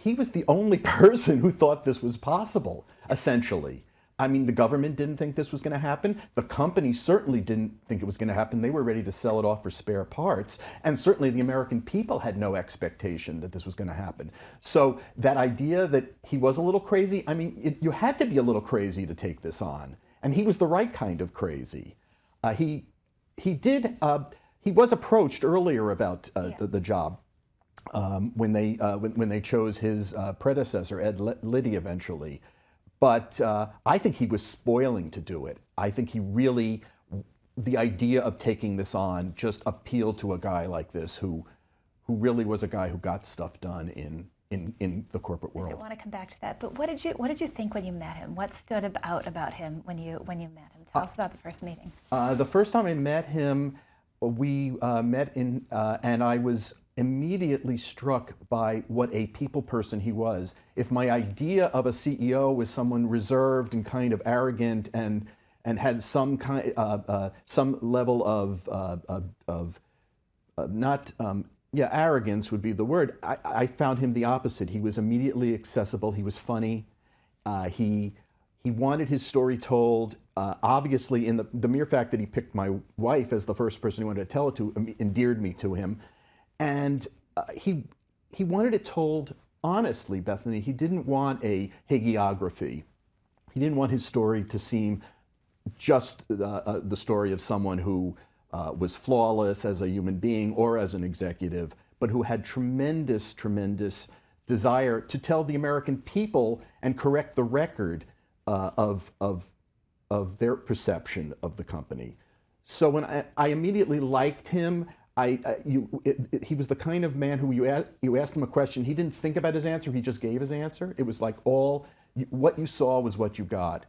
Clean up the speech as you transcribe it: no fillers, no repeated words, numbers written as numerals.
he was the only person who thought this was possible, essentially. I mean, the government didn't think this was going to happen. The company certainly didn't think it was going to happen. They were ready to sell it off for spare parts. And certainly the American people had no expectation that this was going to happen. So that idea that he was a little crazy, I mean, you had to be a little crazy to take this on. And he was the right kind of crazy. He was approached earlier about the job when they chose his predecessor, Ed Liddy, eventually. But I think he was spoiling to do it. I think he really, the idea of taking this on just appealed to a guy like this who really was a guy who got stuff done in the corporate world. I want to come back to that, but what did you think when you met him? What stood out about him when you met him? Tell us about the first meeting. The first time I met him, we met and I was immediately struck by what a people person he was. If my idea of a CEO was someone reserved and kind of arrogant and had some kind some level of arrogance would be the word. I found him the opposite. He was immediately accessible. He was funny. He wanted his story told. Obviously, in the mere fact that he picked my wife as the first person he wanted to tell it to endeared me to him. And he wanted it told honestly, Bethany. He didn't want a hagiography. He didn't want his story to seem just the story of someone who was flawless as a human being or as an executive, but who had tremendous, tremendous desire to tell the American people and correct the record of their perception of the company. So when I immediately liked him, he was the kind of man who you asked him a question, he didn't think about his answer, he just gave his answer. It was like what you saw was what you got.